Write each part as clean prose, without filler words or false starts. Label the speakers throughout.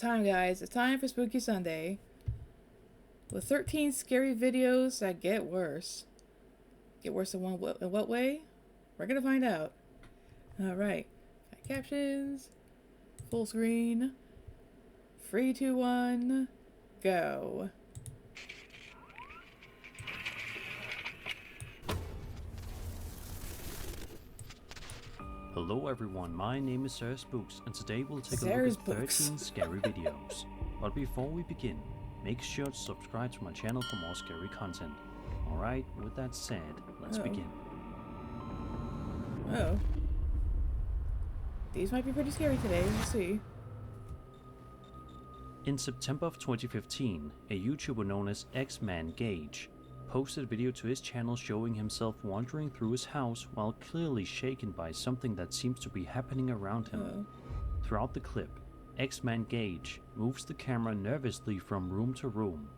Speaker 1: time, guys. It's time for Spooky Sunday. With 13 scary videos that get worse. Get worse in what way? We're gonna find out. Alright. Captions. Full screen. 3, 2, 1. Go.
Speaker 2: Hello everyone, my name is Sarah Spooks, and today we'll take a look at 13 scary videos. But before we begin, make sure to subscribe to my channel for more scary content. Alright, with that said, let's begin.
Speaker 1: Oh. These might be pretty scary today, let's see.
Speaker 2: In September of 2015, a YouTuber known as X-Man Gage posted a video to his channel showing himself wandering through his house while clearly shaken by something that seems to be happening around him. Throughout the clip, X-Man Gage moves the camera nervously from room to room,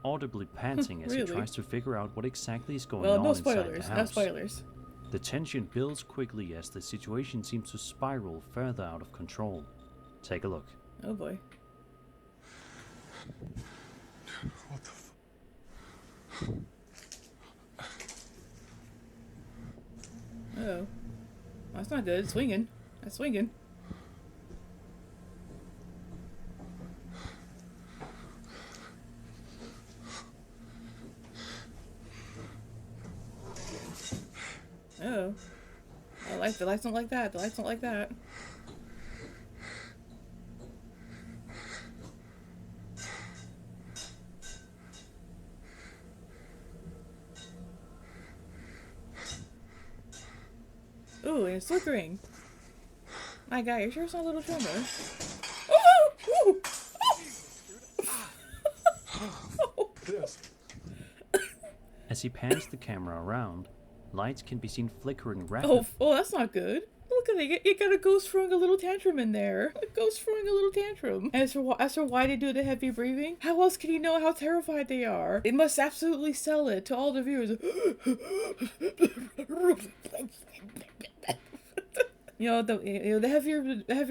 Speaker 2: audibly panting as he tries to figure out what exactly is going on inside the house.
Speaker 1: No spoilers.
Speaker 2: The tension builds quickly as the situation seems to spiral further out of control. Take a look.
Speaker 1: Oh boy.
Speaker 3: What the
Speaker 1: Oh. That's not good. It's swinging. That's swinging. Oh. The lights don't like that. The lights don't like that. Ooh, and it's flickering. My guy, you sure it's not a little tremor? Oh!
Speaker 2: As he pans the camera around, lights can be seen flickering rapidly.
Speaker 1: Oh, that's not good. Look at it. You got a ghost throwing a little tantrum in there. A ghost throwing a little tantrum. As for why they do the heavy breathing, how else can you know how terrified they are? It must absolutely sell it to all the viewers. The heavier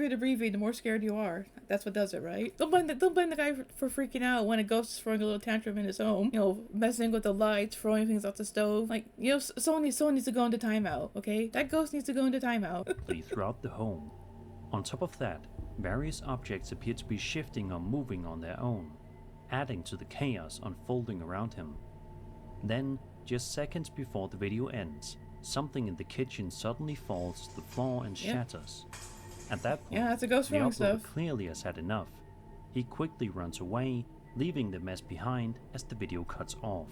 Speaker 1: the breathing, the more scared you are. That's what does it, right? Don't blame the guy for freaking out when a ghost is throwing a little tantrum in his home. Messing with the lights, throwing things off the stove. Like, someone needs to go into timeout, okay? That ghost needs to go into timeout.
Speaker 2: Throughout the home. On top of that, various objects appear to be shifting or moving on their own, adding to the chaos unfolding around him. Then, just seconds before the video ends, something in the kitchen suddenly falls to the floor and shatters. At that point,
Speaker 1: that's a ghost throwing stuff.
Speaker 2: Clearly has had enough. He quickly runs away, leaving the mess behind as the video cuts off.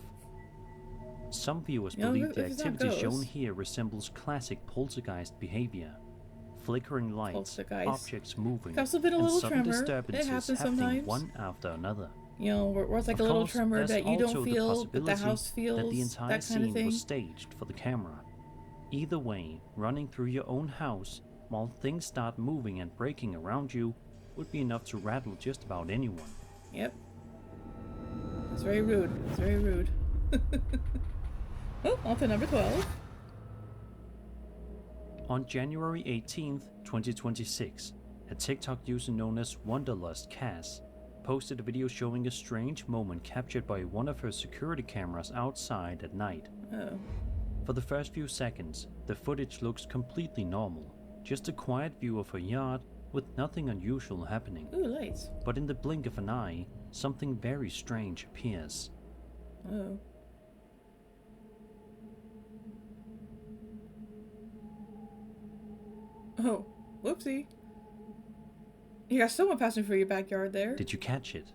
Speaker 2: Some viewers believe the activity shown here resembles classic poltergeist behavior. Flickering lights, objects moving, and sudden disturbances happening one after another.
Speaker 1: Where it's like a little tremor that you don't feel, but the house feels,
Speaker 2: that the entire
Speaker 1: that kind of thing.
Speaker 2: Was staged for the camera. Either way, running through your own house while things start moving and breaking around you would be enough to rattle just about anyone.
Speaker 1: Yep. It's very rude. It's very rude. Oh, on to number 12.
Speaker 2: On January 18th, 2026, a TikTok user known as Wanderlust Cass posted a video showing a strange moment captured by one of her security cameras outside at night.
Speaker 1: Oh.
Speaker 2: For the first few seconds, the footage looks completely normal, just a quiet view of her yard with nothing unusual happening.
Speaker 1: Ooh, lights.
Speaker 2: But in the blink of an eye, something very strange appears.
Speaker 1: Oh. Oh, whoopsie. You got someone passing through your backyard there.
Speaker 2: Did you catch it?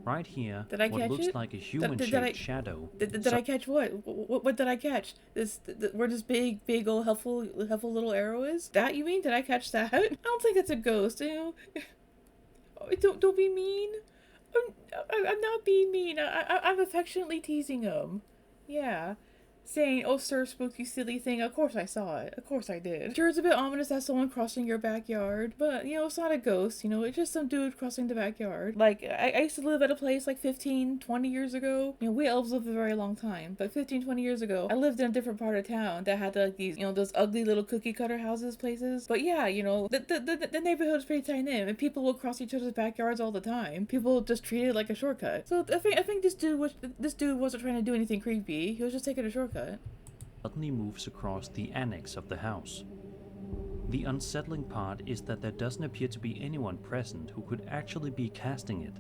Speaker 2: Right here,
Speaker 1: did I
Speaker 2: what
Speaker 1: catch
Speaker 2: looks
Speaker 1: it?
Speaker 2: like a human-shaped shadow.
Speaker 1: Did I catch what? What did I catch? Where this big old helpful little arrow is? That you mean? Did I catch that? I don't think it's a ghost. Don't be mean. I'm not being mean. I'm affectionately teasing him. Yeah. saying, "Oh, sir, spooky, silly thing. Of course I saw it. Of course I did." Sure, it's a bit ominous that someone crossing your backyard, but, you know, it's not a ghost, you know, it's just some dude crossing the backyard. Like, I used to live at a place like 15, 20 years ago. You know, we elves lived a very long time, but 15, 20 years ago, I lived in a different part of town that had, like, these, you know, those ugly little cookie cutter houses places. But yeah, you know, the neighborhood's pretty tight-knit, and people will cross each other's backyards all the time. People just treat it like a shortcut. So I think this dude wasn't trying to do anything creepy. He was just taking a shortcut.
Speaker 2: Suddenly moves across the annex of the house. The unsettling part is that there doesn't appear to be anyone present who could actually be casting it.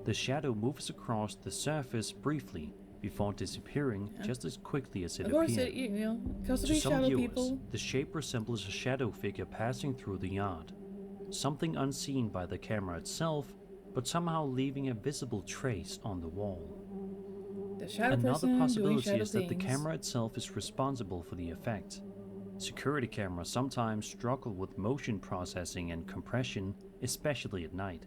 Speaker 2: The shadow moves across the surface briefly before disappearing just as quickly as it
Speaker 1: Of course,
Speaker 2: appeared.
Speaker 1: you know, because
Speaker 2: To
Speaker 1: of
Speaker 2: some
Speaker 1: shadow
Speaker 2: viewers,
Speaker 1: people.
Speaker 2: the shape resembles a shadow figure passing through the yard, something unseen by the camera itself, but somehow leaving a visible trace on the wall.
Speaker 1: The shadow
Speaker 2: Another
Speaker 1: person doing
Speaker 2: possibility
Speaker 1: shadow
Speaker 2: is that the
Speaker 1: things.
Speaker 2: camera itself is responsible for the effect. Security cameras sometimes struggle with motion processing and compression, especially at night.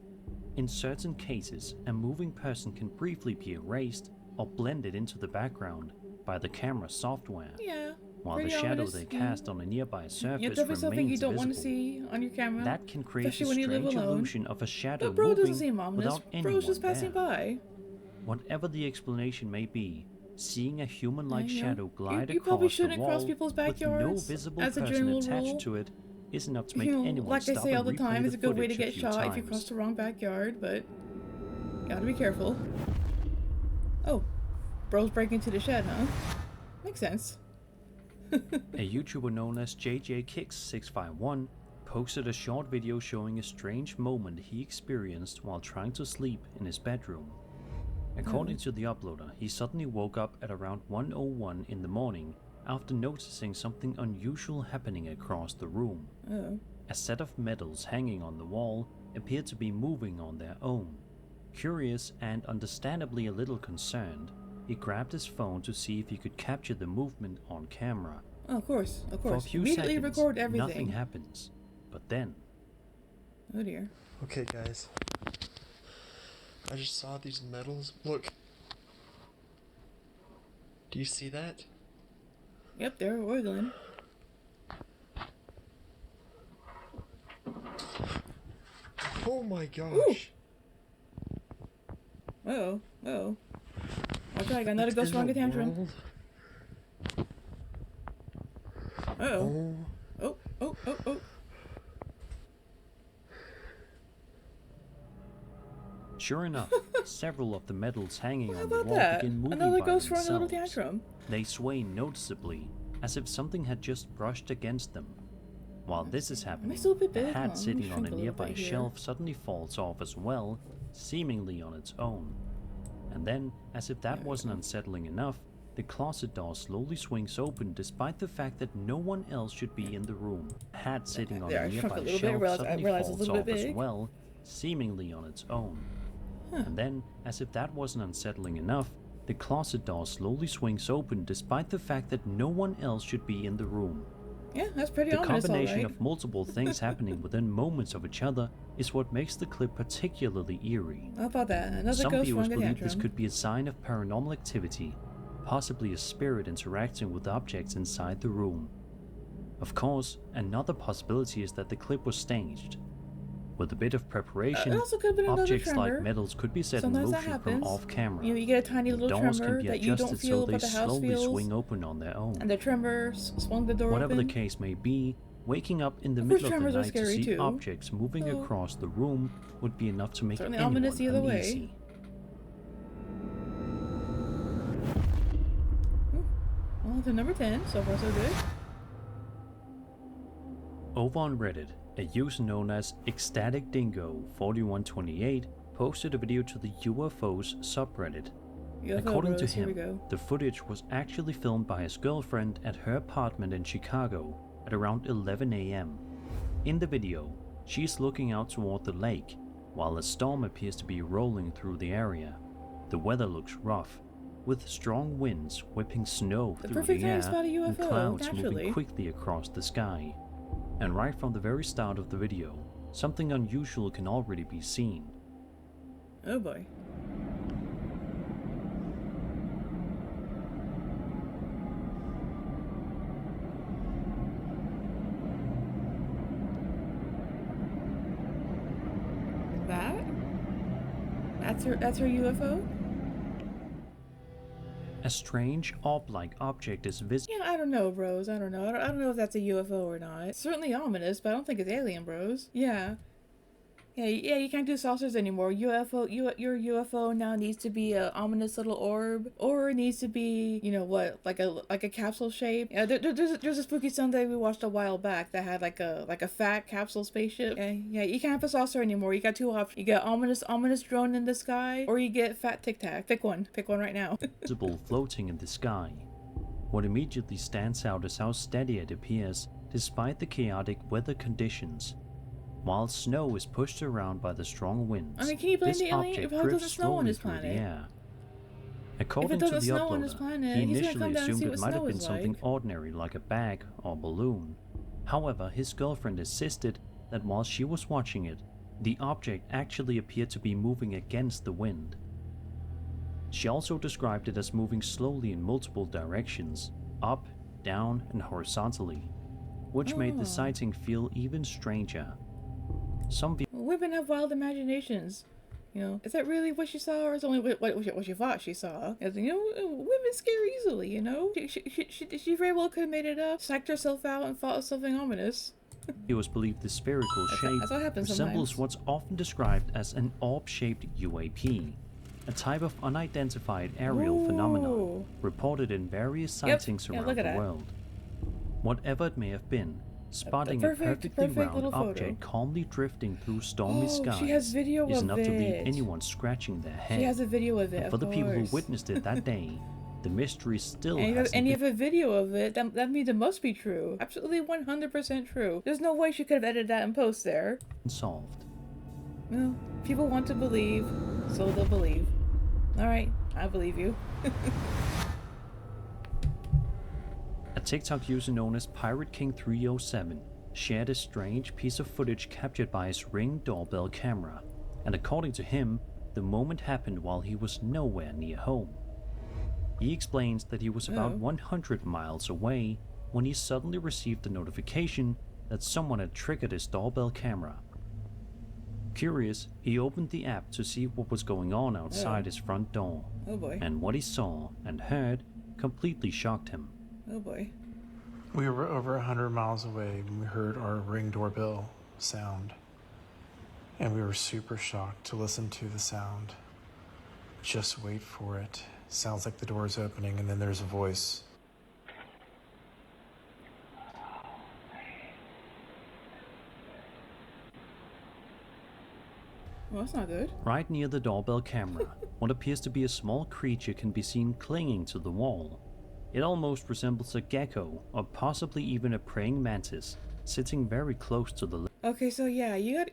Speaker 2: In certain cases, a moving person can briefly be erased or blended into the background by the camera software,
Speaker 1: Yeah.
Speaker 2: while the
Speaker 1: pretty
Speaker 2: shadow
Speaker 1: ominous,
Speaker 2: they
Speaker 1: yeah.
Speaker 2: cast on a nearby
Speaker 1: You
Speaker 2: surface
Speaker 1: have to be something you
Speaker 2: remains
Speaker 1: don't want to
Speaker 2: visible.
Speaker 1: see on your camera.
Speaker 2: That can create the
Speaker 1: especially when you live
Speaker 2: strange
Speaker 1: alone.
Speaker 2: illusion of a shadow
Speaker 1: But bro doesn't
Speaker 2: moving
Speaker 1: seem ominous.
Speaker 2: without anyone
Speaker 1: Bro's just passing
Speaker 2: there.
Speaker 1: by.
Speaker 2: Whatever the explanation may be, seeing a human-like
Speaker 1: Yeah, you know,
Speaker 2: shadow glide
Speaker 1: you probably
Speaker 2: across the
Speaker 1: shouldn't
Speaker 2: wall
Speaker 1: cross people's
Speaker 2: with no
Speaker 1: backyards
Speaker 2: visible
Speaker 1: as a
Speaker 2: person
Speaker 1: general
Speaker 2: attached
Speaker 1: rule.
Speaker 2: to it is enough to make
Speaker 1: You know,
Speaker 2: anyone
Speaker 1: like I
Speaker 2: stop
Speaker 1: say all
Speaker 2: and
Speaker 1: the time,
Speaker 2: replay
Speaker 1: it's a
Speaker 2: the
Speaker 1: good way to
Speaker 2: footage a
Speaker 1: get
Speaker 2: few
Speaker 1: shot if you
Speaker 2: times.
Speaker 1: cross the wrong backyard, but gotta be careful. Oh, bro's breaking into the shed, huh? Makes sense.
Speaker 2: A YouTuber known as JJKicks651 posted a short video showing a strange moment he experienced while trying to sleep in his bedroom. According to the uploader, he suddenly woke up at around 1:01 in the morning after noticing something unusual happening across the room.
Speaker 1: Oh.
Speaker 2: A set of medals hanging on the wall appeared to be moving on their own. Curious and understandably a little concerned, he grabbed his phone to see if he could capture the movement on camera.
Speaker 1: Oh, of course, of
Speaker 2: For a
Speaker 1: course.
Speaker 2: few
Speaker 1: Immediately
Speaker 2: seconds,
Speaker 1: record everything.
Speaker 2: nothing happens. But then,
Speaker 1: Oh dear.
Speaker 3: Okay, guys. I just saw these medals. Look. Do you see that?
Speaker 1: Yep, they're wiggling.
Speaker 3: Oh my gosh.
Speaker 1: Uh-oh, uh-oh. Okay, I got another
Speaker 3: It's
Speaker 1: ghost
Speaker 3: in
Speaker 1: wrong
Speaker 3: the
Speaker 1: tantrum.
Speaker 3: world.
Speaker 1: Uh-oh.
Speaker 3: Oh.
Speaker 1: Oh.
Speaker 2: sure enough, several of the medals hanging
Speaker 1: How
Speaker 2: on the
Speaker 1: about
Speaker 2: wall
Speaker 1: that?
Speaker 2: begin moving
Speaker 1: Another
Speaker 2: by
Speaker 1: ghost throwing a little
Speaker 2: themselves.
Speaker 1: tantrum.
Speaker 2: They sway noticeably, as if something had just brushed against them. While this is happening,
Speaker 1: still a bit
Speaker 2: a
Speaker 1: big? Hold
Speaker 2: hat
Speaker 1: on, let me
Speaker 2: sitting on
Speaker 1: shrink
Speaker 2: a
Speaker 1: a little
Speaker 2: nearby
Speaker 1: bit here.
Speaker 2: shelf suddenly falls off as well, seemingly on its own. And then, as if that wasn't unsettling enough, the closet door slowly swings open despite the fact that no one else should be in the room. A hat sitting on
Speaker 1: There,
Speaker 2: a
Speaker 1: I shrunk a
Speaker 2: nearby
Speaker 1: little bit.
Speaker 2: shelf
Speaker 1: I
Speaker 2: suddenly
Speaker 1: realized it's a
Speaker 2: falls
Speaker 1: little
Speaker 2: off
Speaker 1: bit
Speaker 2: as
Speaker 1: big.
Speaker 2: well, seemingly on its own. And then, as if that wasn't unsettling enough, the closet door slowly swings open despite the fact that no one else should be in the room.
Speaker 1: Yeah, that's pretty
Speaker 2: The
Speaker 1: ominous,
Speaker 2: combination
Speaker 1: alright.
Speaker 2: of multiple things happening within moments of each other is what makes the clip particularly eerie.
Speaker 1: How about that? Another
Speaker 2: Some
Speaker 1: ghost
Speaker 2: viewers
Speaker 1: throwing a
Speaker 2: believe this
Speaker 1: tantrum.
Speaker 2: could be a sign of paranormal activity, possibly a spirit interacting with objects inside the room. Of course, another possibility is that the clip was staged. With a bit of preparation,
Speaker 1: It also could have been another
Speaker 2: objects like
Speaker 1: tremor.
Speaker 2: medals could be set
Speaker 1: Sometimes
Speaker 2: in
Speaker 1: that
Speaker 2: motion from
Speaker 1: happens.
Speaker 2: off-camera.
Speaker 1: You get a tiny little
Speaker 2: Doors can
Speaker 1: tremor
Speaker 2: be
Speaker 1: that you don't
Speaker 2: adjusted
Speaker 1: feel,
Speaker 2: so they
Speaker 1: but the house
Speaker 2: slowly
Speaker 1: feels.
Speaker 2: swing open on their own.
Speaker 1: And the tremor swung the door
Speaker 2: Whatever
Speaker 1: open.
Speaker 2: the case may be, waking up in the
Speaker 1: Of course,
Speaker 2: middle of the
Speaker 1: tremors are
Speaker 2: night to
Speaker 1: scary
Speaker 2: see
Speaker 1: too.
Speaker 2: objects moving
Speaker 1: Oh.
Speaker 2: across the room would be enough to make
Speaker 1: Certainly
Speaker 2: anyone
Speaker 1: ominous either way.
Speaker 2: uneasy.
Speaker 1: Well, to number 10, so far so good.
Speaker 2: Over on Reddit, a user known as Ecstatic Dingo 4128 posted a video to the UFOs subreddit.
Speaker 1: UFO
Speaker 2: According to
Speaker 1: bros, here we
Speaker 2: him,
Speaker 1: go.
Speaker 2: the footage was actually filmed by his girlfriend at her apartment in Chicago at around 11 a.m. In the video, she's looking out toward the lake, while a storm appears to be rolling through the area. The weather looks rough, with strong winds whipping snow
Speaker 1: The
Speaker 2: through
Speaker 1: perfect
Speaker 2: the
Speaker 1: time
Speaker 2: air
Speaker 1: to spot a
Speaker 2: and
Speaker 1: UFO,
Speaker 2: clouds
Speaker 1: naturally.
Speaker 2: moving quickly across the sky. And right from the very start of the video, something unusual can already be seen.
Speaker 1: Oh boy. That's her UFO?
Speaker 2: A strange, orb-like object is visible.
Speaker 1: Yeah, I don't know, bros. I don't know. I don't know if that's a UFO or not. It's certainly ominous, but I don't think it's alien, bros. Yeah. Yeah, you can't do saucers anymore. Your UFO now needs to be a ominous little orb, or it needs to be, you know what, like a capsule shape. Yeah, there's a spooky Sunday we watched a while back that had like a fat capsule spaceship. Yeah, you can't have a saucer anymore. You got two options. You get ominous drone in the sky, or you get fat Tic Tac. Pick one right now.
Speaker 2: Visible floating in the sky. What immediately stands out is how steady it appears, despite the chaotic weather conditions. While snow is pushed around by the strong winds,
Speaker 1: I mean, can you blame
Speaker 2: this
Speaker 1: the alien
Speaker 2: object
Speaker 1: if it doesn't
Speaker 2: drifts
Speaker 1: snow on
Speaker 2: slowly
Speaker 1: this
Speaker 2: through the
Speaker 1: planet?
Speaker 2: air.
Speaker 1: If it
Speaker 2: According to
Speaker 1: doesn't
Speaker 2: the
Speaker 1: snow on this
Speaker 2: uploader,
Speaker 1: planet,
Speaker 2: he
Speaker 1: he's gonna
Speaker 2: initially
Speaker 1: come down and
Speaker 2: assumed
Speaker 1: see
Speaker 2: it
Speaker 1: what
Speaker 2: might have
Speaker 1: snow
Speaker 2: been
Speaker 1: is
Speaker 2: something
Speaker 1: like.
Speaker 2: ordinary like a bag or balloon. However, his girlfriend insisted that while she was watching it, the object actually appeared to be moving against the wind. She also described it as moving slowly in multiple directions, up, down, and horizontally, which made the sighting feel even stranger. Some
Speaker 1: Women have wild imaginations. You know, is that really what she saw, or is it only what she thought she saw? As you know, women scare easily. You know, she very well could have made it up, psyched herself out, and thought of something ominous.
Speaker 2: viewers believe the spherical shape
Speaker 1: That's what happens
Speaker 2: resembles
Speaker 1: sometimes.
Speaker 2: what's often described as an orb-shaped UAP, a type of unidentified aerial phenomenon
Speaker 1: Ooh.
Speaker 2: reported in various sightings
Speaker 1: Yeah,
Speaker 2: around
Speaker 1: look at
Speaker 2: the
Speaker 1: that.
Speaker 2: world. Whatever it may have been, spotting
Speaker 1: perfect
Speaker 2: a perfectly round
Speaker 1: little photo.
Speaker 2: object calmly drifting through stormy skies
Speaker 1: she has video
Speaker 2: is
Speaker 1: of
Speaker 2: enough to leave
Speaker 1: it.
Speaker 2: anyone scratching their head.
Speaker 1: She has a video of it.
Speaker 2: And for
Speaker 1: of
Speaker 2: the people who
Speaker 1: course.
Speaker 2: witnessed it that day, the mystery still
Speaker 1: And
Speaker 2: hasn't
Speaker 1: you
Speaker 2: been
Speaker 1: have a video of it, that means it must be true. Absolutely 100% true. There's no way she could have edited that and post there.
Speaker 2: solved.
Speaker 1: Well, people want to believe, so they'll believe. Alright, I believe you.
Speaker 2: A TikTok user known as Pirate King 307 shared a strange piece of footage captured by his Ring doorbell camera, and according to him, the moment happened while he was nowhere near home. He explains that he was about 100 miles away when he suddenly received a notification that someone had triggered his doorbell camera. Curious, he opened the app to see what was going on outside his front door,
Speaker 1: Oh boy.
Speaker 2: and what he saw and heard completely shocked him.
Speaker 1: Oh boy.
Speaker 3: We were over 100 miles away when we heard our Ring doorbell sound. And we were super shocked to listen to the sound. Just wait for it. Sounds like the door's opening, and then there's a voice.
Speaker 1: Well, that's not good.
Speaker 2: Right near the doorbell camera, what appears to be a small creature can be seen clinging to the wall. It almost resembles a gecko, or possibly even a praying mantis, sitting very close to the
Speaker 1: Okay, so yeah, you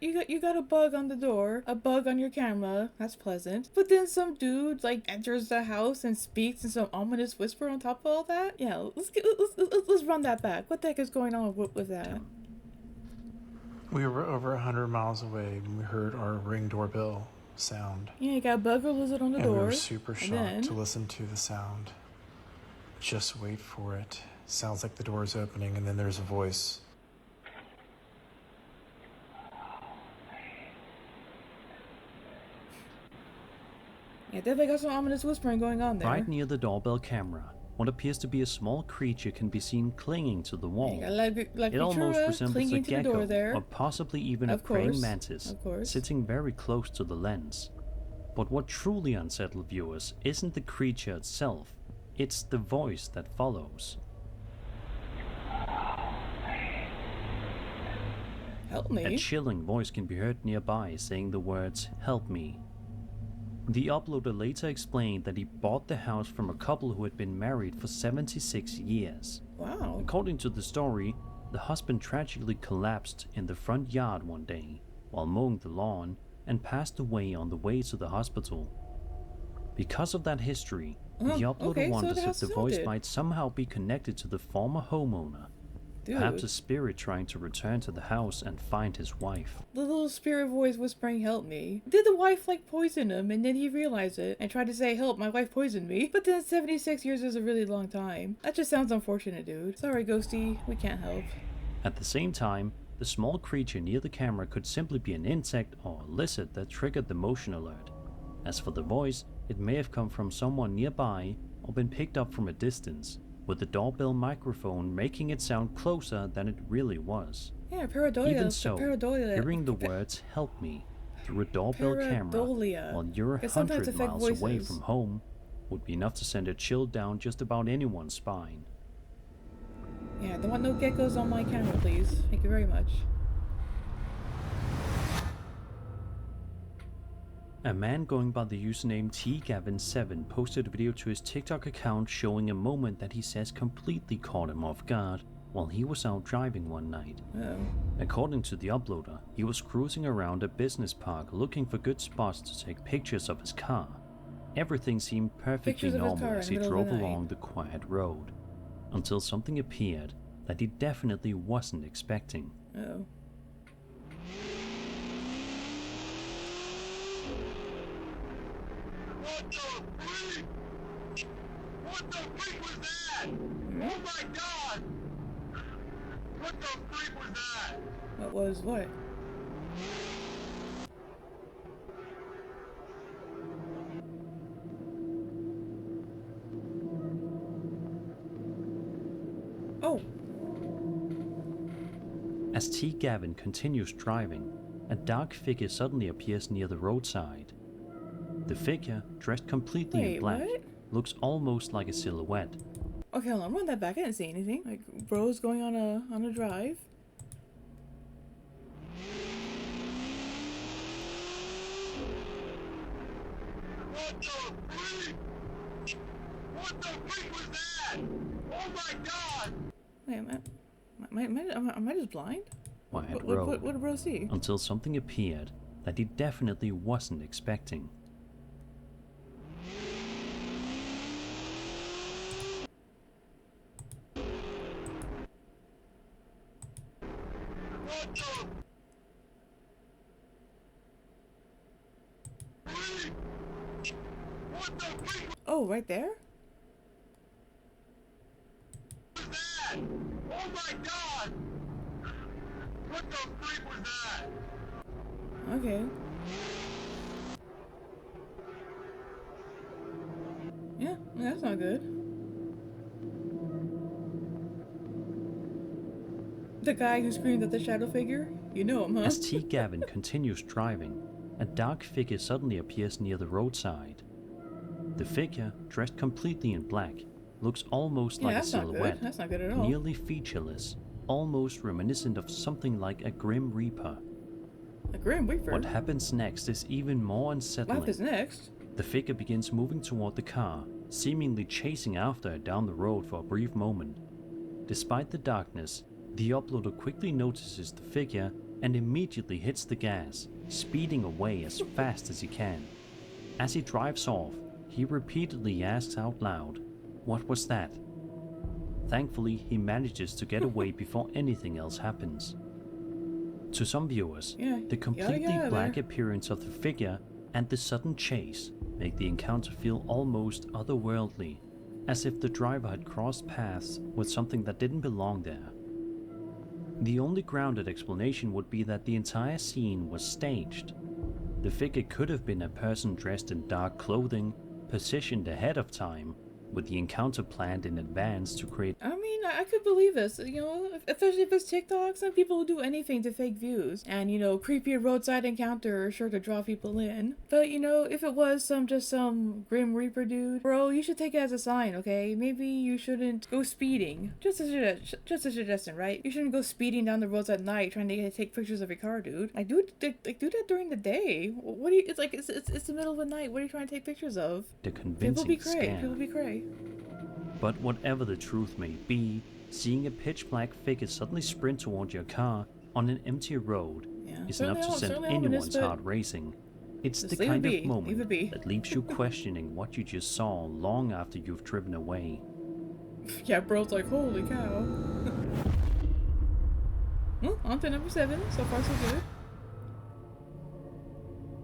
Speaker 1: got a bug on the door, a bug on your camera. That's pleasant. But then some dude like enters the house and speaks in some ominous whisper on top of all that. Yeah, let's run that back. What the heck is going on with that?
Speaker 3: We were over 100 miles away when we heard our Ring doorbell sound.
Speaker 1: Yeah, you got a bug or lizard on the
Speaker 3: And
Speaker 1: door.
Speaker 3: we were super shocked
Speaker 1: then-
Speaker 3: to listen to the sound. Just wait for it. Sounds like the door's opening, and then there's a voice.
Speaker 1: Yeah, definitely got some ominous whispering going on there.
Speaker 2: right near the doorbell camera. What appears to be a small creature can be seen clinging to the wall.
Speaker 1: You got like
Speaker 2: It almost resembles a
Speaker 1: clinging to the door
Speaker 2: gecko,
Speaker 1: there.
Speaker 2: or possibly even a
Speaker 1: Of
Speaker 2: praying
Speaker 1: course,
Speaker 2: mantis,
Speaker 1: of course.
Speaker 2: sitting very close to the lens. But what truly unsettled viewers isn't the creature itself, it's the voice that follows.
Speaker 1: Help
Speaker 2: A
Speaker 1: me.
Speaker 2: chilling voice can be heard nearby saying the words, "Help me." The uploader later explained that he bought the house from a couple who had been married for 76 years.
Speaker 1: Wow.
Speaker 2: According to the story, the husband tragically collapsed in the front yard one day while mowing the lawn and passed away on the way to the hospital. Because of that history, the uploader
Speaker 1: okay, so
Speaker 2: wonders
Speaker 1: the
Speaker 2: if
Speaker 1: house
Speaker 2: the
Speaker 1: is
Speaker 2: voice
Speaker 1: haunted.
Speaker 2: might somehow be connected to the former homeowner. Perhaps a
Speaker 1: Dude.
Speaker 2: spirit trying to return to the house and find his wife.
Speaker 1: The little spirit voice whispering, help me. Did the wife like poison him and then he realized it and tried to say, help, my wife poisoned me? But then 76 years is a really long time. That just sounds unfortunate, dude. Sorry, Ghosty. We can't help.
Speaker 2: At the same time, the small creature near the camera could simply be an insect or a lizard that triggered the motion alert. As for the voice, it may have come from someone nearby or been picked up from a distance, with the doorbell microphone making it sound closer than it really was.
Speaker 1: Yeah, pareidolia.
Speaker 2: Even so,
Speaker 1: pareidolia.
Speaker 2: hearing the words "help me" through a doorbell camera
Speaker 1: Pareidolia.
Speaker 2: while you're
Speaker 1: Because sometimes
Speaker 2: 100
Speaker 1: affect
Speaker 2: miles away
Speaker 1: voices.
Speaker 2: from home would be enough to send a chill down just about anyone's spine.
Speaker 1: Yeah, don't want no geckos on my camera, please. Thank you very much.
Speaker 2: A man going by the username TGavin7 posted a video to his TikTok account showing a moment that he says completely caught him off guard while he was out driving one night.
Speaker 1: Oh.
Speaker 2: According to the uploader, he was cruising around a business park looking for good spots to take pictures of his car. Everything seemed perfectly
Speaker 1: Pictures of his
Speaker 2: normal
Speaker 1: car
Speaker 2: as
Speaker 1: in
Speaker 2: he
Speaker 1: the middle of
Speaker 2: drove
Speaker 1: the night.
Speaker 2: along the quiet road, until something appeared that he definitely wasn't expecting.
Speaker 1: Oh.
Speaker 4: What the freak was that? Oh my god! What the freak was that?
Speaker 1: What was what? Oh.
Speaker 2: As T. Gavin continues driving, a dark figure suddenly appears near the roadside. The figure, dressed completely
Speaker 1: Wait,
Speaker 2: in black,
Speaker 1: what?
Speaker 2: looks almost like a silhouette.
Speaker 1: Okay, hold on. Run that back. I didn't see anything. Like bro's going on a drive.
Speaker 4: What the freak? What the freak was that? Oh my god!
Speaker 1: Wait, am I just blind?
Speaker 2: Quiet
Speaker 1: What
Speaker 2: road,
Speaker 1: did bro see?
Speaker 2: until something appeared that he definitely wasn't expecting.
Speaker 4: What the freak? What the freak
Speaker 1: Oh, right there?
Speaker 4: was that? Oh my god! What the freak was that?
Speaker 1: Okay. Yeah, that's not good. The guy who screamed at the shadow figure? You know him, huh?
Speaker 2: As T. Gavin continues driving, a dark figure suddenly appears near the roadside. The figure, dressed completely in black, looks almost
Speaker 1: Yeah,
Speaker 2: like a
Speaker 1: that's not good.
Speaker 2: silhouette,
Speaker 1: That's not good at all.
Speaker 2: nearly featureless, almost reminiscent of something like a Grim Reaper.
Speaker 1: A Grim Reaper.
Speaker 2: What happens next is even more unsettling.
Speaker 1: What is next?
Speaker 2: The figure begins moving toward the car, seemingly chasing after it down the road for a brief moment. Despite the darkness, the uploader quickly notices the figure and immediately hits the gas, speeding away as fast as he can. As he drives off, he repeatedly asks out loud, "What was that?" Thankfully, he manages to get away before anything else happens. To some viewers,
Speaker 1: Yeah,
Speaker 2: the completely
Speaker 1: yada
Speaker 2: black
Speaker 1: there.
Speaker 2: appearance of the figure and the sudden chase make the encounter feel almost otherworldly, as if the driver had crossed paths with something that didn't belong there. The only grounded explanation would be that the entire scene was staged. The figure could have been a person dressed in dark clothing, positioned ahead of time, with the encounter planned in advance to create.
Speaker 1: I mean, I could believe this, you know, especially if it's TikTok. Some people will do anything to fake views. And, you know, creepy roadside encounter are sure to draw people in. But, you know, if it was some Grim Reaper dude, bro, you should take it as a sign, okay? Maybe you shouldn't go speeding. Just a suggestion, right? You shouldn't go speeding down the roads at night trying to take pictures of your car, dude. Like, do that during the day. What do you, it's like, it's the middle of the night. What are you trying to take pictures of?
Speaker 2: A
Speaker 1: People
Speaker 2: convincing
Speaker 1: be cray.
Speaker 2: scam.
Speaker 1: People be cray.
Speaker 2: But whatever the truth may be, seeing a pitch black figure suddenly sprint towards your car on an empty road
Speaker 1: Yeah.
Speaker 2: is enough to send
Speaker 1: Certainly ominous,
Speaker 2: anyone's
Speaker 1: but
Speaker 2: heart racing. It's
Speaker 1: just
Speaker 2: the
Speaker 1: leave it
Speaker 2: kind
Speaker 1: be,
Speaker 2: of moment
Speaker 1: leave it be.
Speaker 2: that leaves you questioning what you just saw long after you've driven away.
Speaker 1: Yeah, bro's like, holy cow. Well, on to number 7. So far, so good.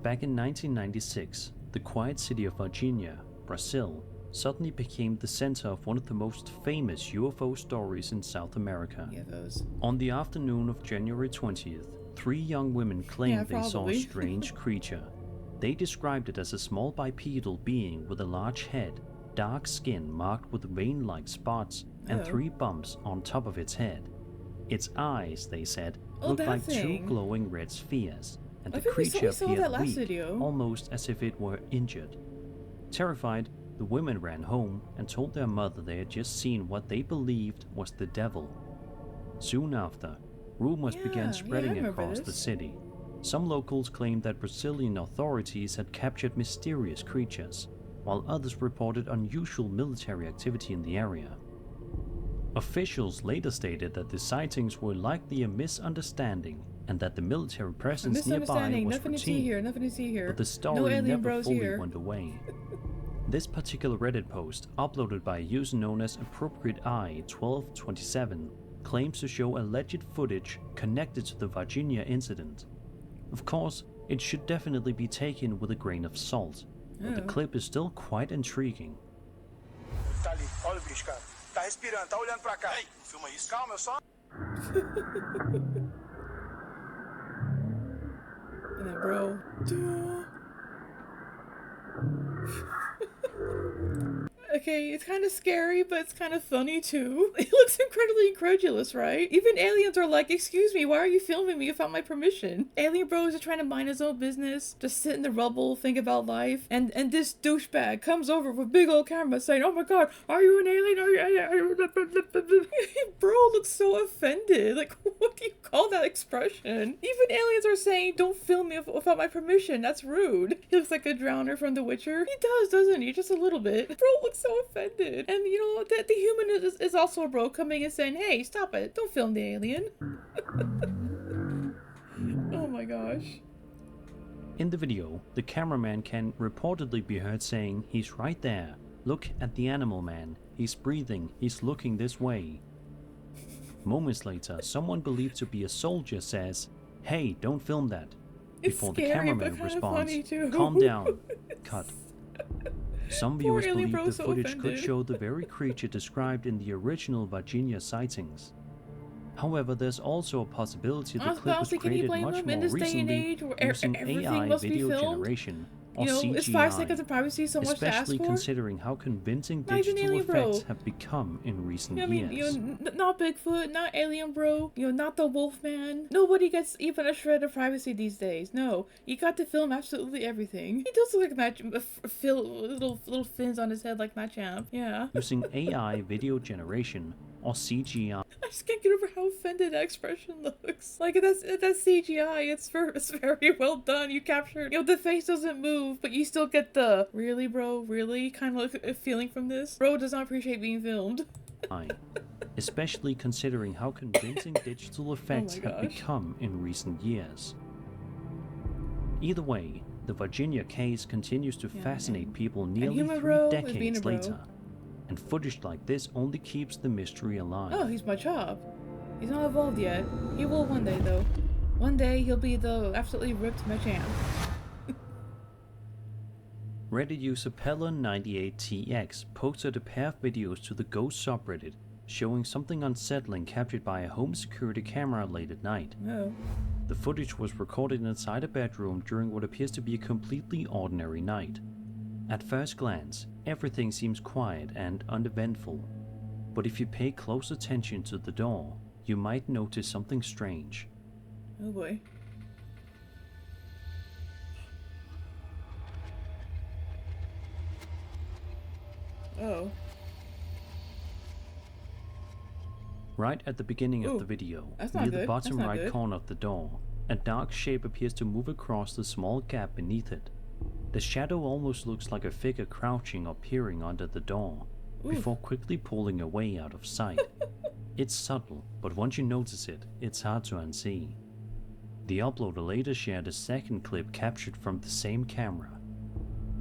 Speaker 2: Back in 1996, the quiet city of Varginha, Brazil, suddenly became the center of one of the most famous UFO stories in South America.
Speaker 1: Yeah, those.
Speaker 2: On the afternoon of January 20th, 3 young women claimed
Speaker 1: Yeah,
Speaker 2: they saw a
Speaker 1: probably.
Speaker 2: strange creature. They described it as a small bipedal being with a large head, dark skin marked with vein-like spots, and 3 bumps on top of its head. Its eyes, they said, looked
Speaker 1: that
Speaker 2: like 2
Speaker 1: thing.
Speaker 2: glowing red spheres, and
Speaker 1: I
Speaker 2: the
Speaker 1: think we
Speaker 2: creature
Speaker 1: saw
Speaker 2: appeared
Speaker 1: that last
Speaker 2: weak,
Speaker 1: video.
Speaker 2: almost as if it were injured. Terrified, the women ran home and told their mother they had just seen what they believed was the devil. Soon after, rumors began
Speaker 1: I
Speaker 2: spreading
Speaker 1: remember
Speaker 2: across the
Speaker 1: this.
Speaker 2: city. Some locals claimed that Brazilian authorities had captured mysterious creatures, while others reported unusual military activity in the area. Officials later stated that the sightings were likely a misunderstanding and that the military presence nearby
Speaker 1: Misunderstanding.
Speaker 2: was
Speaker 1: Nothing to see
Speaker 2: routine,
Speaker 1: here. Nothing to see here.
Speaker 2: but the
Speaker 1: No
Speaker 2: story
Speaker 1: alien
Speaker 2: never
Speaker 1: bros
Speaker 2: fully
Speaker 1: here.
Speaker 2: went away. This particular Reddit post, uploaded by a user known as Appropriate Eye 1227, claims to show alleged footage connected to the Varginha incident. Of course, it should definitely be taken with a grain of salt, but the clip is still quite intriguing.
Speaker 4: Tá ali, olha o bicho, cara. Tá respirando, tá olhando pra cá. Ei, não filma isso. Calma, eu só...
Speaker 1: And then, bro. Okay, it's kind of scary, but it's kind of funny too. It looks incredibly incredulous, right? Even aliens are like, excuse me, why are you filming me without my permission? Alien bros are trying to mind his own business, just sit in the rubble, think about life, and this douchebag comes over with big old camera saying, oh my god, are you an alien? Are you... Bro looks so offended. Like, what do you call that expression? Even aliens are saying, don't film me without my permission. That's rude. He looks like a drowner from The Witcher. He does, doesn't he? Just a little bit. Bro looks so offended. And you know, the human is also a bro coming and saying, hey, stop it. Don't film the alien. Oh my gosh.
Speaker 2: In the video, the cameraman can reportedly be heard saying, he's right there. Look at the animal man. He's breathing. He's looking this way. Moments later, someone believed to be a soldier says, hey, don't film that.
Speaker 1: It's
Speaker 2: Before
Speaker 1: scary,
Speaker 2: the cameraman
Speaker 1: but kinda
Speaker 2: responds,
Speaker 1: funny too.
Speaker 2: calm down, cut. Some
Speaker 1: Poor
Speaker 2: viewers
Speaker 1: alien
Speaker 2: believe
Speaker 1: bro
Speaker 2: the
Speaker 1: so
Speaker 2: footage
Speaker 1: offended.
Speaker 2: could show the very creature described in the original Varginha sightings. However, there's also a possibility the clip was
Speaker 1: Honestly, can you
Speaker 2: created
Speaker 1: blame
Speaker 2: much
Speaker 1: him in
Speaker 2: more
Speaker 1: this day and
Speaker 2: recently
Speaker 1: age where
Speaker 2: using
Speaker 1: everything
Speaker 2: AI
Speaker 1: must be
Speaker 2: video
Speaker 1: filmed?
Speaker 2: generation or
Speaker 1: You know,
Speaker 2: CGI,
Speaker 1: is 5 seconds of privacy so much to ask
Speaker 2: especially
Speaker 1: for?
Speaker 2: considering how convincing
Speaker 1: Not even
Speaker 2: digital
Speaker 1: alien bro.
Speaker 2: effects have become in recent
Speaker 1: I mean,
Speaker 2: years.
Speaker 1: you know, not Bigfoot, not Alien Bro, you know, not the Wolfman. Nobody gets even a shred of privacy these days. No, you got to film absolutely everything. He does look like little fins on his head like Machamp. Yeah.
Speaker 2: Using AI video generation or CGI.
Speaker 1: I just can't get over how offended that expression looks. Like, that's CGI. It's very well done. You captured, you know, the face doesn't move, but you still get the, really, bro, really kind of feeling from this. Bro does not appreciate being filmed.
Speaker 2: Especially considering how convincing digital effects have
Speaker 1: gosh.
Speaker 2: become in recent years. Either way, the Varginha case continues to fascinate people nearly
Speaker 1: human
Speaker 2: 3
Speaker 1: bro is being
Speaker 2: decades
Speaker 1: a bro.
Speaker 2: later, and footage like this only keeps the mystery alive.
Speaker 1: Oh, he's my chop. He's not evolved yet. He will one day, though. One day, he'll be the absolutely ripped Machamp.
Speaker 2: Reddit user Pella98TX posted a pair of videos to the Ghost subreddit showing something unsettling captured by a home security camera late at night.
Speaker 1: Oh.
Speaker 2: The footage was recorded inside a bedroom during what appears to be a completely ordinary night. At first glance, everything seems quiet and uneventful, but if you pay close attention to the door, you might notice something strange.
Speaker 1: Oh boy. Oh.
Speaker 2: Right at the beginning
Speaker 1: Ooh,
Speaker 2: of the video,
Speaker 1: that's not
Speaker 2: near the
Speaker 1: good.
Speaker 2: bottom
Speaker 1: That's not
Speaker 2: right
Speaker 1: good.
Speaker 2: corner of the door, a dark shape appears to move across the small gap beneath it. The shadow almost looks like a figure crouching or peering under the door, before quickly pulling away out of sight. It's subtle, but once you notice it, it's hard to unsee. The uploader later shared a second clip captured from the same camera.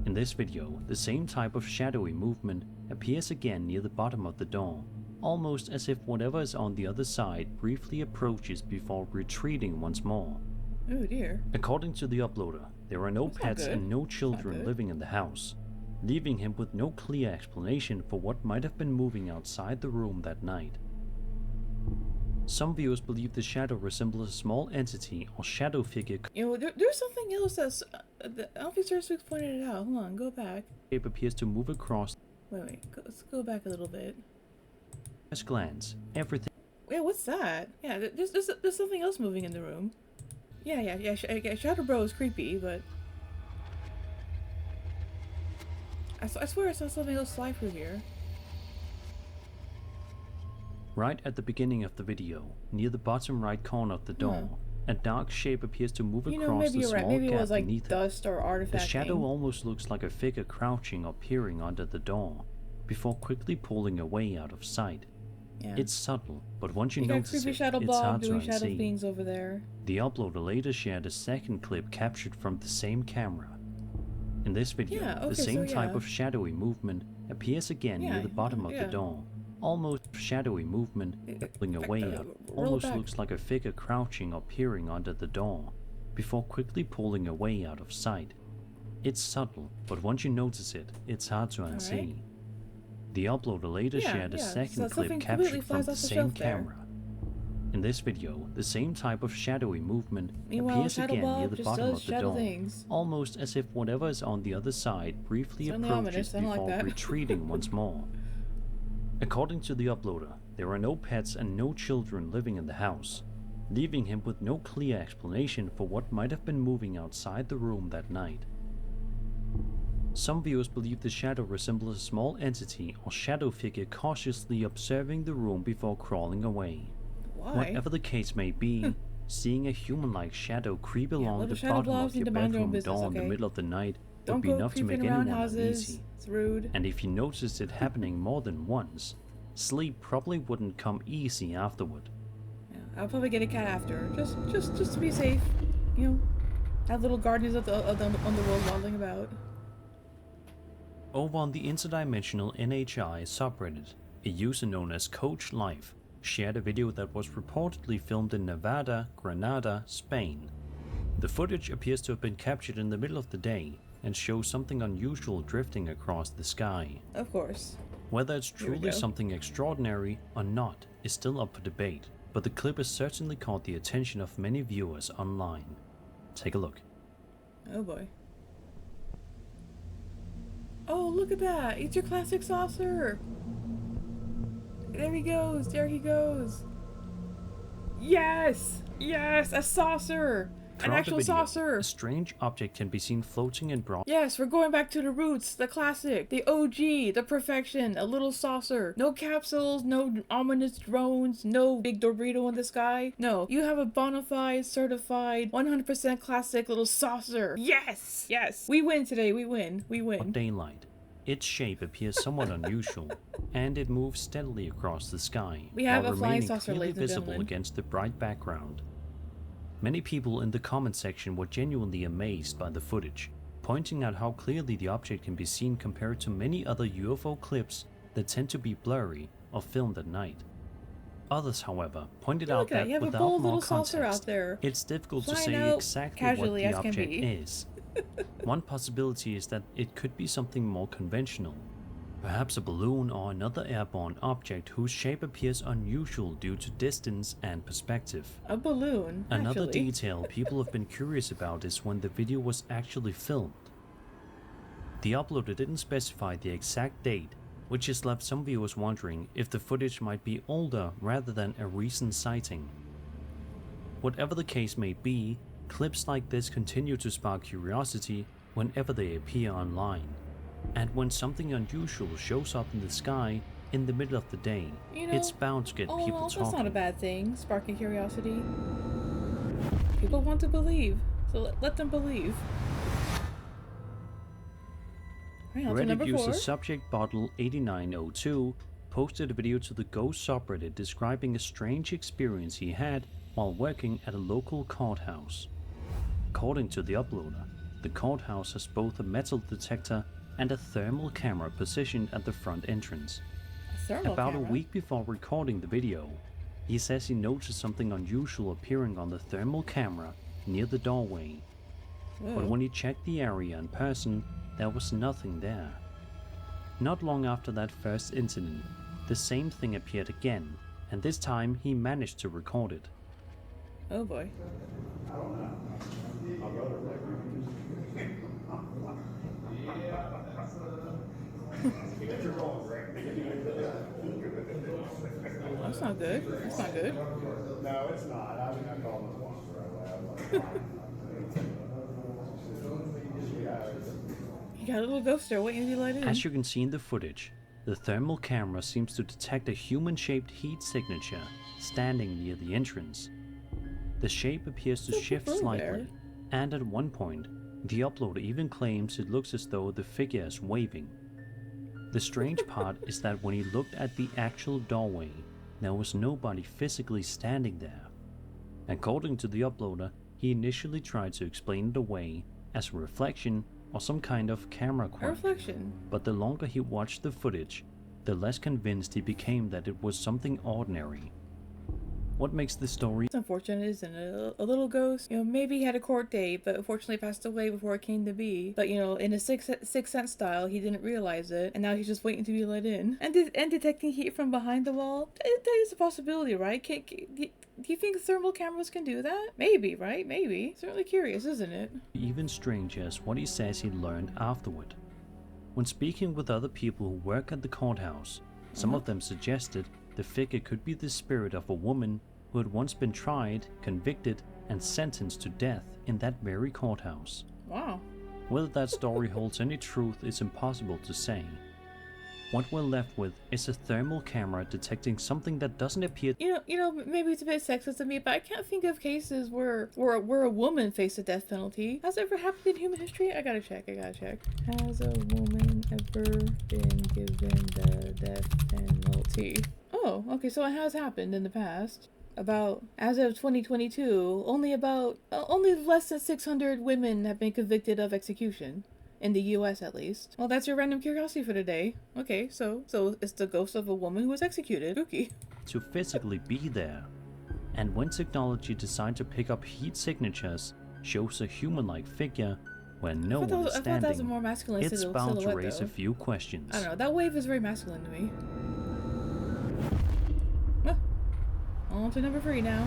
Speaker 2: In this video, the same type of shadowy movement appears again near the bottom of the door, almost as if whatever is on the other side briefly approaches before retreating once more.
Speaker 1: Oh dear.
Speaker 2: According to the uploader, there are no
Speaker 1: That's not
Speaker 2: pets
Speaker 1: good.
Speaker 2: and no
Speaker 1: That's not
Speaker 2: children
Speaker 1: good.
Speaker 2: living in the house, leaving him with no clear explanation for what might have been moving outside the room that night. Some viewers believe the shadow resembles a small entity or shadow figure.
Speaker 1: You know, there's something else that's... Officer Six pointed it out. Hold on, go back.
Speaker 2: Shape appears to move across.
Speaker 1: Wait, let's go back a little bit.
Speaker 2: First glance, everything.
Speaker 1: Yeah, what's that? Yeah, there's something else moving in the room. Yeah. Shadow Bro is creepy, but... I swear I saw something else fly through here.
Speaker 2: Right at the beginning of the video, near the bottom right corner of the door, a dark shape appears to move across
Speaker 1: maybe
Speaker 2: the
Speaker 1: you're right.
Speaker 2: small
Speaker 1: Maybe it
Speaker 2: gap
Speaker 1: was like
Speaker 2: beneath it.
Speaker 1: dust or artifact.
Speaker 2: The shadow almost looks like a figure crouching or peering under the door, before quickly pulling away out of sight.
Speaker 1: Yeah.
Speaker 2: It's subtle, but once you
Speaker 1: got
Speaker 2: notice
Speaker 1: creepy
Speaker 2: it,
Speaker 1: shadow
Speaker 2: it's
Speaker 1: blob
Speaker 2: hard to
Speaker 1: doing shadow
Speaker 2: unsee.
Speaker 1: things over there.
Speaker 2: The uploader later shared a second clip captured from the same camera. In this video, the same type of shadowy movement appears again near the bottom of the door. Almost shadowy movement, pulling away out, almost looks like a figure crouching or peering under the door, before quickly pulling away out of sight. It's subtle, but once you notice it, it's hard to unsee. The uploader later shared a second clip captured from the same camera. In this video, the same type of shadowy movement appears again near the bottom of the door, almost as if whatever is on the other side briefly approaches before retreating once more. According to the uploader, there are no pets and no children living in the house, leaving him with no clear explanation for what might have been moving outside the room that night. Some viewers believe the shadow resembles a small entity or shadow figure cautiously observing the room before crawling away. Whatever the case may be, seeing a human-like shadow creep along the bottom of your bedroom door in the middle of the night would be enough to make anyone uneasy.
Speaker 1: It's rude.
Speaker 2: And if you noticed it happening more than once, sleep probably wouldn't come easy afterward.
Speaker 1: Yeah, I'll probably get a cat after, just to be safe. You know, have little guardians of the underworld waddling about.
Speaker 2: Over on the interdimensional NHI subreddit, a user known as Coach Life shared a video that was reportedly filmed in Nevada, Granada, Spain. The footage appears to have been captured in the middle of the day and shows something unusual drifting across the sky.
Speaker 1: Of course.
Speaker 2: Whether it's truly something extraordinary or not is still up for debate, but the clip has certainly caught the attention of many viewers online. Take a look.
Speaker 1: Oh boy. Oh, look at that! It's your classic saucer! There he goes! There he goes! Yes! Yes! A saucer! An actual saucer!
Speaker 2: A strange object can be seen floating in broad.
Speaker 1: Yes, we're going back to the roots, the classic, the OG, the perfection, a little saucer. No capsules, no ominous drones, no big Dorito in the sky. No, you have a bona fide, certified, 100% classic little saucer. Yes! Yes! We win today, we win. We win.
Speaker 2: Daylight. Its shape appears somewhat unusual, and it moves steadily across the sky,
Speaker 1: we have
Speaker 2: while
Speaker 1: a flying
Speaker 2: remaining
Speaker 1: saucer,
Speaker 2: clearly
Speaker 1: ladies and
Speaker 2: visible
Speaker 1: gentlemen.
Speaker 2: against the bright background. Many people in the comment section were genuinely amazed by the footage, pointing out how clearly the object can be seen compared to many other UFO clips that tend to be blurry or filmed at night. Others, however, pointed out that without more context, it's difficult to say exactly what the object is. One possibility is that it could be something more conventional, perhaps a balloon or another airborne object whose shape appears unusual due to distance and perspective.
Speaker 1: A balloon,
Speaker 2: Another detail people have been curious about is when the video was actually filmed. The uploader didn't specify the exact date, which has left some viewers wondering if the footage might be older rather than a recent sighting. Whatever the case may be, clips like this continue to spark curiosity whenever they appear online. And when something unusual shows up in the sky in the middle of the day, it's bound to get people talking.
Speaker 1: That's not a bad thing, sparking curiosity. People want to believe, so let them believe. Right, on to number 4.
Speaker 2: Reddit user subject bottle 8902 posted a video to the Ghost subreddit describing a strange experience he had while working at a local courthouse. According to the uploader, the courthouse has both a metal detector and a thermal camera positioned at the front entrance. About a week before recording the video, he says he noticed something unusual appearing on the thermal camera near the doorway. But when he checked the area in person, there was nothing there. Not long after that first incident, the same thing appeared again, and this time he managed to record it.
Speaker 1: Oh boy. That's not good. That's not good.
Speaker 4: No, it's not. I mean, I called him once right away.
Speaker 1: You got a little ghost there waiting to be let in.
Speaker 2: As you can see in the footage, the thermal camera seems to detect a human-shaped heat signature standing near the entrance. The shape appears to shift slightly, and at one point, the uploader even claims it looks as though the figure is waving. The strange part is that when he looked at the actual doorway, there was nobody physically standing there. According to the uploader, he initially tried to explain it away as a reflection or some kind of camera
Speaker 1: A
Speaker 2: quirk.
Speaker 1: reflection.
Speaker 2: But the longer he watched the footage, the less convinced he became that it was something ordinary. What makes this story
Speaker 1: It's unfortunate, isn't it? A little ghost. You know, maybe he had a court date, but unfortunately passed away before it came to be. But you know, in a Sixth Sense style, he didn't realize it, and now he's just waiting to be let in. And detecting heat from behind the wall. That is a possibility, right? Do you think thermal cameras can do that? Maybe, right? Maybe. Certainly curious, isn't it?
Speaker 2: even stranger is what he says he learned afterward. When speaking with other people who work at the courthouse, some of them suggested the figure could be the spirit of a woman who had once been tried, convicted, and sentenced to death in that very courthouse.
Speaker 1: Wow.
Speaker 2: Whether that story holds any truth is impossible to say. What we're left with is a thermal camera detecting something that doesn't appear.
Speaker 1: You know, maybe it's a bit sexist of me, but I can't think of cases where a woman faced a death penalty. Has it ever happened in human history? I gotta check. Has a woman ever been given the death penalty? Oh, okay, so it has happened in the past. About, as of 2022, only less than 600 women have been convicted of execution. In the US at least. Well, that's your random curiosity for today. Okay, so it's the ghost of a woman who was executed. Spooky.
Speaker 2: To physically be there. And when technology decides to pick up heat signatures, shows a human-like figure where no one is
Speaker 1: I thought that was a
Speaker 2: standing,
Speaker 1: more masculine
Speaker 2: it's bound to
Speaker 1: silhouette,
Speaker 2: raise
Speaker 1: though.
Speaker 2: a few questions.
Speaker 1: I don't know, that wave is very masculine to me. On to number 3 now.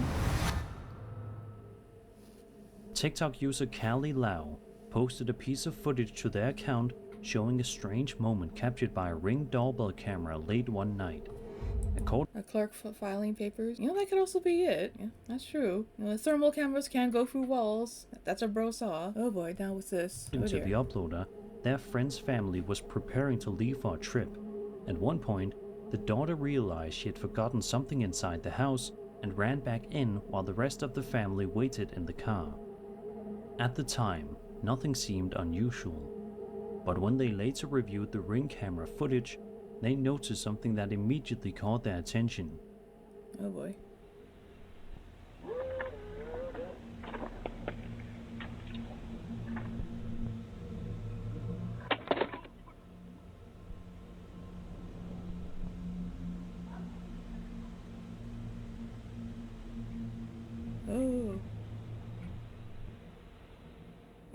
Speaker 2: TikTok user Callie Lau posted a piece of footage to their account showing a strange moment captured by a Ring doorbell camera late one night.
Speaker 1: A clerk filing papers. You know, that could also be it. Yeah, that's true. You know, the thermal cameras can go through walls. That's a bro saw. Oh boy, now what's this?
Speaker 2: According to the uploader, their friend's family was preparing to leave for a trip. At one point, the daughter realized she had forgotten something inside the house and ran back in while the rest of the family waited in the car. At the time, nothing seemed unusual, but when they later reviewed the Ring camera footage, they noticed something that immediately caught their attention.
Speaker 1: Oh boy. Oh.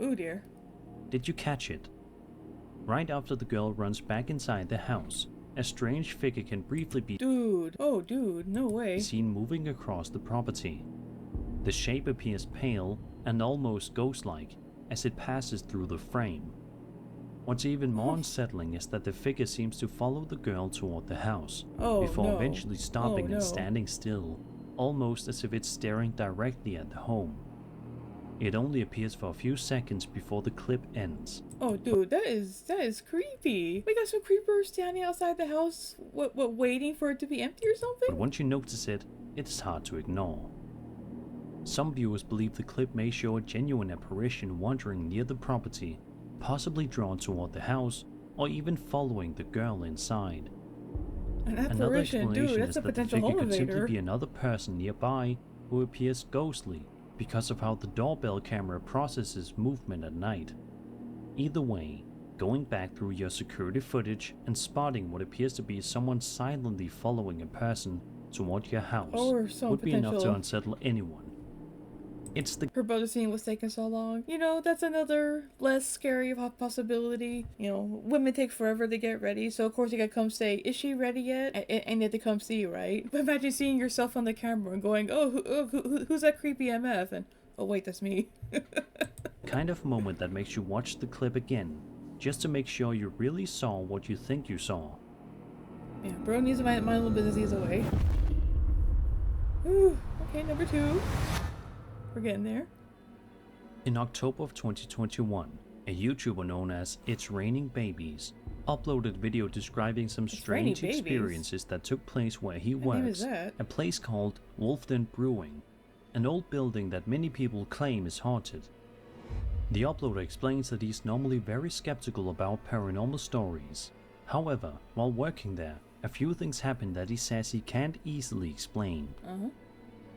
Speaker 1: Oh dear.
Speaker 2: Did you catch it? Right after the girl runs back inside the house, a strange figure can briefly be
Speaker 1: Dude. Oh dude, no way.
Speaker 2: seen moving across the property. The shape appears pale and almost ghost-like as it passes through the frame. What's even more unsettling is that the figure seems to follow the girl toward the house, before eventually stopping and standing still, almost as if it's staring directly at the home. It only appears for a few seconds before the clip ends.
Speaker 1: Oh dude, that is creepy. We got some creepers standing outside the house, what waiting for it to be empty or something?
Speaker 2: But once you notice it, it is hard to ignore. Some viewers believe the clip may show a genuine apparition wandering near the property, possibly drawn toward the house, or even following the girl inside.
Speaker 1: An
Speaker 2: Another
Speaker 1: apparition,
Speaker 2: explanation
Speaker 1: dude, that's
Speaker 2: is
Speaker 1: a
Speaker 2: that the
Speaker 1: potential
Speaker 2: figure
Speaker 1: home
Speaker 2: could simply
Speaker 1: invader.
Speaker 2: be another person nearby who appears ghostly because of how the doorbell camera processes movement at night. Either way, going back through your security footage and spotting what appears to be someone silently following a person toward your house
Speaker 1: Or some
Speaker 2: would be enough to
Speaker 1: potential-
Speaker 2: unsettle anyone. It's the
Speaker 1: Her brother scene was taking so long. You know, that's another less scary possibility. You know, women take forever to get ready, so of course you gotta come say, is she ready yet? And you have to come see you, right? But imagine seeing yourself on the camera and going, who's that creepy MF? And, oh wait, that's me.
Speaker 2: kind of moment that makes you watch the clip again, just to make sure you really saw what you think you saw.
Speaker 1: Yeah, bro needs to mind little business either way. Ooh, okay, number 2. We're getting there.
Speaker 2: In October of 2021, a YouTuber known as It's Raining Babies uploaded video describing some strange experiences that took place where he works, a place called Wolfden Brewing, an old building that many people claim is haunted. The uploader explains that he's normally very skeptical about paranormal stories. However, while working there, a few things happen that he says he can't easily explain.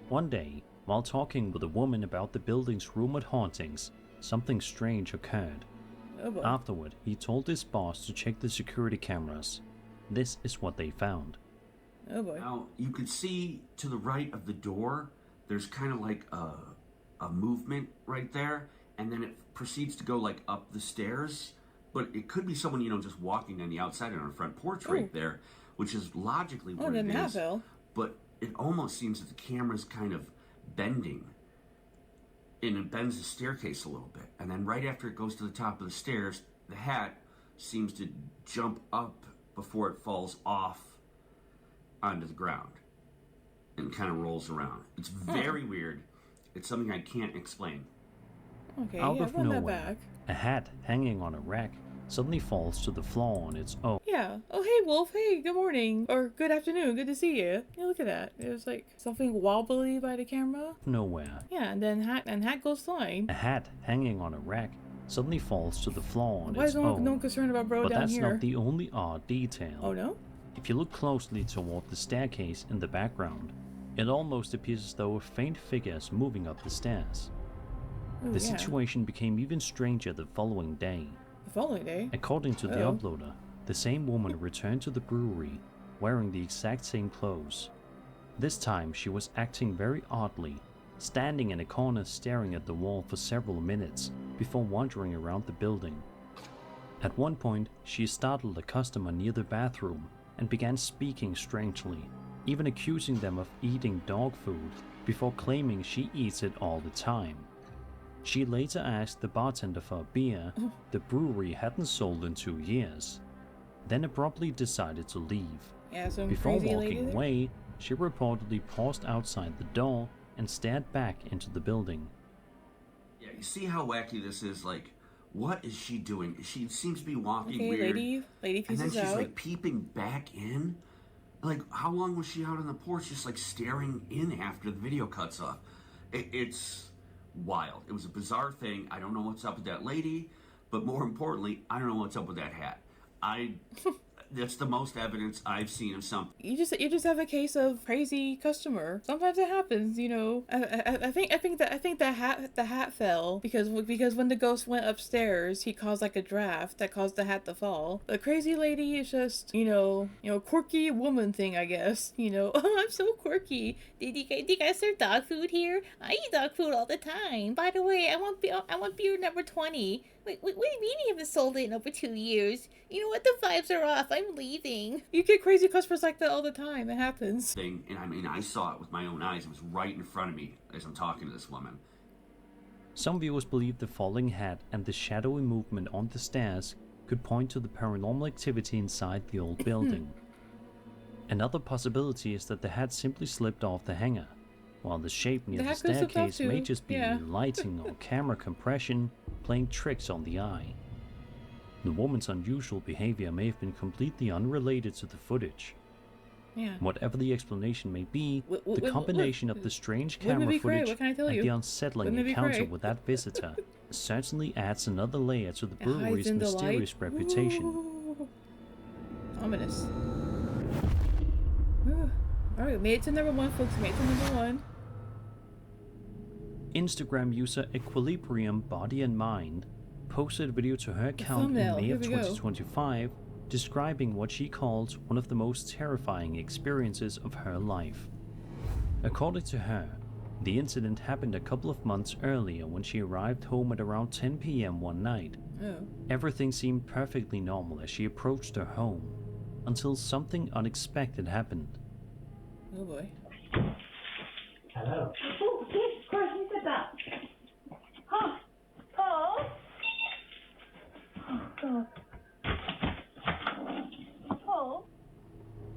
Speaker 2: One day, while talking with a woman about the building's rumored hauntings, something strange occurred. Afterward, he told his boss to check the security cameras. This is what they found.
Speaker 1: Oh boy.
Speaker 5: Now, you can see to the right of the door, there's kind of like a movement right there, and then it proceeds to go like up the stairs. But it could be someone, you know, just walking on the outside on our front porch right there, which is logically what it is. But it almost seems that the camera's kind of bending, and it bends the staircase a little bit, and then right after it goes to the top of the stairs, the hat seems to jump up before it falls off onto the ground and kind of rolls around. It's very weird. It's something I can't explain.
Speaker 1: Okay,
Speaker 2: Out of nowhere, a hat hanging on a rack suddenly falls to the floor on its own.
Speaker 1: Yeah. Oh, hey, Wolf. Hey, good morning. Or good afternoon. Good to see you. Yeah, look at that. It was like something wobbly by the camera.
Speaker 2: Nowhere.
Speaker 1: Yeah, and then hat goes flying.
Speaker 2: A hat hanging on a rack suddenly falls to the floor on
Speaker 1: Why
Speaker 2: its
Speaker 1: is
Speaker 2: own.
Speaker 1: no one concerned about bro
Speaker 2: but
Speaker 1: down
Speaker 2: that's
Speaker 1: here?
Speaker 2: not the only odd detail.
Speaker 1: Oh, no?
Speaker 2: If you look closely toward the staircase in the background, it almost appears as though a faint figure is moving up the stairs.
Speaker 1: Ooh,
Speaker 2: The situation became even stranger the following day.
Speaker 1: The following day?
Speaker 2: According to the uploader, the same woman returned to the brewery wearing the exact same clothes. This time she was acting very oddly, standing in a corner staring at the wall for several minutes before wandering around the building. At one point, she startled a customer near the bathroom and began speaking strangely, even accusing them of eating dog food before claiming she eats it all the time. She later asked the bartender for a beer the brewery hadn't sold in 2 years, then abruptly decided to leave.
Speaker 1: Yeah, some
Speaker 2: Before
Speaker 1: crazy lady
Speaker 2: walking
Speaker 1: there?
Speaker 2: away, she reportedly paused outside the door and stared back into the building.
Speaker 5: Yeah, you see how wacky this is? Like, what is she doing? She seems to be walking
Speaker 1: Okay,
Speaker 5: weird.
Speaker 1: lady
Speaker 5: and then
Speaker 1: pieces
Speaker 5: she's
Speaker 1: out.
Speaker 5: like peeping back in. Like, how long was she out on the porch just like staring in after the video cuts off? It's wild. It was a bizarre thing. I don't know what's up with that lady, but more importantly, I don't know what's up with that hat. That's the most evidence I've seen of something.
Speaker 1: You just have a case of crazy customer. Sometimes it happens, you know. I think the hat fell because when the ghost went upstairs, he caused like a draft that caused the hat to fall. The crazy lady is just you know quirky woman thing, I guess. You know, oh, I'm so quirky. Did you guys serve dog food here? I eat dog food all the time. By the way, I want beer number 20. Wait, what do you mean you haven't sold it in over 2 years? You know what? The vibes are off. I'm leaving. You get crazy customers like that all the time. It happens.
Speaker 5: And I mean, I saw it with my own eyes. It was right in front of me as I'm talking to this woman.
Speaker 2: Some viewers believe the falling hat and the shadowy movement on the stairs could point to the paranormal activity inside the old building. Another possibility is that the hat simply slipped off the hanger, while the shape near the staircase may just be lighting or camera compression playing tricks on the eye. The woman's unusual behavior may have been completely unrelated to the footage.
Speaker 1: Yeah.
Speaker 2: Whatever the explanation may be, the combination of the strange camera footage and the unsettling encounter with that visitor certainly adds another layer to the brewery's mysterious reputation.
Speaker 1: Ooh. Ominous. Alright, made it to number 1, folks. Made it to number 1.
Speaker 2: Instagram user Equilibrium Body and Mind posted a video to her account in May of 2025 describing what she calls one of the most terrifying experiences of her life. According to her, The incident happened a couple of months earlier when she arrived home at around 10 p.m. one night.
Speaker 1: Oh.
Speaker 2: Everything seemed perfectly normal as she approached her home, until something unexpected happened.
Speaker 1: Oh boy.
Speaker 3: Hello.
Speaker 6: Oh, Jesus Christ, who said that? Huh? Paul? Oh, God. Paul?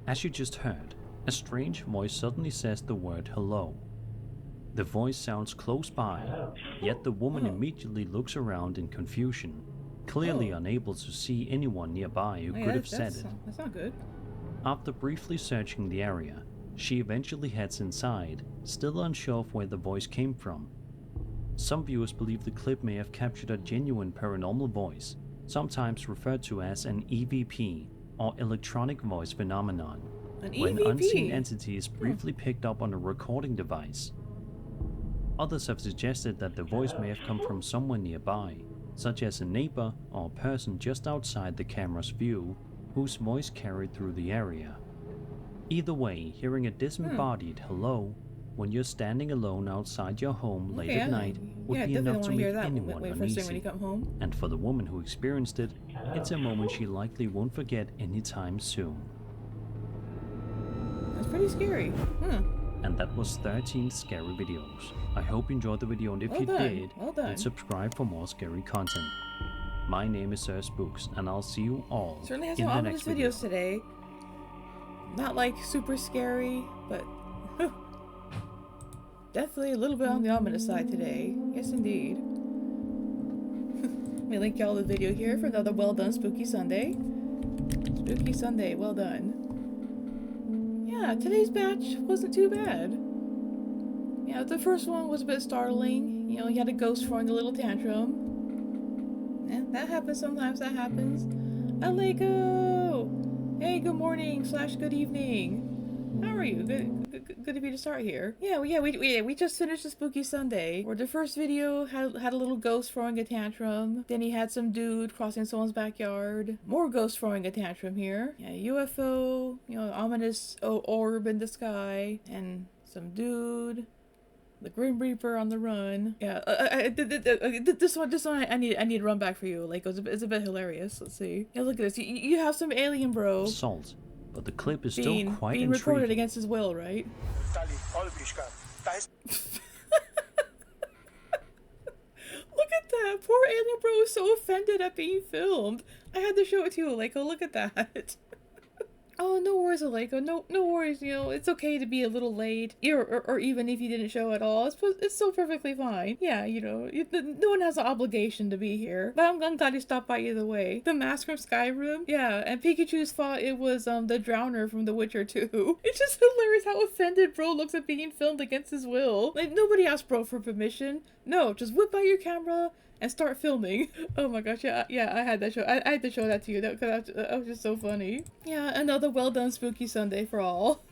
Speaker 2: As you just heard, a strange voice suddenly says the word hello. The voice sounds close by, yet the woman immediately looks around in confusion, clearly unable to see anyone nearby who could have said it.
Speaker 1: That's not good.
Speaker 2: After briefly searching the area, she eventually heads inside, still unsure of where the voice came from. Some viewers believe the clip may have captured a genuine paranormal voice, sometimes referred to as an EVP, or electronic voice phenomenon,
Speaker 1: An
Speaker 2: when
Speaker 1: EVP?
Speaker 2: unseen entity is briefly picked up on a recording device. Others have suggested that the voice may have come from someone nearby, such as a neighbor or a person just outside the camera's view, whose voice carried through the area. Either way, hearing a disembodied hello when you're standing alone outside your home late at night would be enough to make anyone
Speaker 1: first thing when you
Speaker 2: uneasy.
Speaker 1: come home.
Speaker 2: And for the woman who experienced it, it's a moment she likely won't forget anytime soon.
Speaker 1: That's pretty scary. Huh.
Speaker 2: And that was 13 scary videos. I hope you enjoyed the video, and if
Speaker 1: Well
Speaker 2: you
Speaker 1: done,
Speaker 2: did,
Speaker 1: well done.
Speaker 2: then subscribe for more scary content. My name is Sir Spooks, and I'll see you all
Speaker 1: Certainly has
Speaker 2: in
Speaker 1: some
Speaker 2: the
Speaker 1: ominous
Speaker 2: next video.
Speaker 1: videos today. Not like super scary, but definitely a little bit on the ominous side today. Yes, indeed. Let me link y'all the video here for another well done Spooky Sunday. Spooky Sunday, well done. Yeah, today's batch wasn't too bad. Yeah, the first one was a bit startling. You know, you had a ghost throwing a little tantrum. Yeah, that happens sometimes, that happens. Aleko! Hey, good morning / good evening. How are you? Good of you to start here. Yeah, we just finished the Spooky Sunday, where the first video had a little ghost throwing a tantrum. Then he had some dude crossing someone's backyard. More ghosts throwing a tantrum here. Yeah, UFO, you know, ominous orb in the sky, and some dude. The Grim Reaper on the run. Yeah, this one I need to run back for you. Like, it's a bit hilarious. Let's see. Yeah, look at this. You have some alien bro
Speaker 2: Assault, but the clip is still quite
Speaker 1: being recorded
Speaker 2: intriguing.
Speaker 1: against his will, right? Look at that. Poor alien bro was so offended at being filmed. I had to show it to you, Aleko. Look at that. Oh, no worries, Aleko. No worries. You know, it's okay to be a little late, or even if you didn't show at all. It's still perfectly fine. Yeah, you know, no one has an obligation to be here. But I'm glad you stopped by either way. The mask from Skyrim. Yeah, and Pikachu's thought it was the Drowner from The Witcher 2. It's just hilarious how offended bro looks at being filmed against his will. Like, nobody asked bro for permission. No, just whip out your camera and start filming. Oh my gosh, yeah, I had that show. I had to show that to you because that was just so funny. Yeah, another well done Spooky Sunday for all.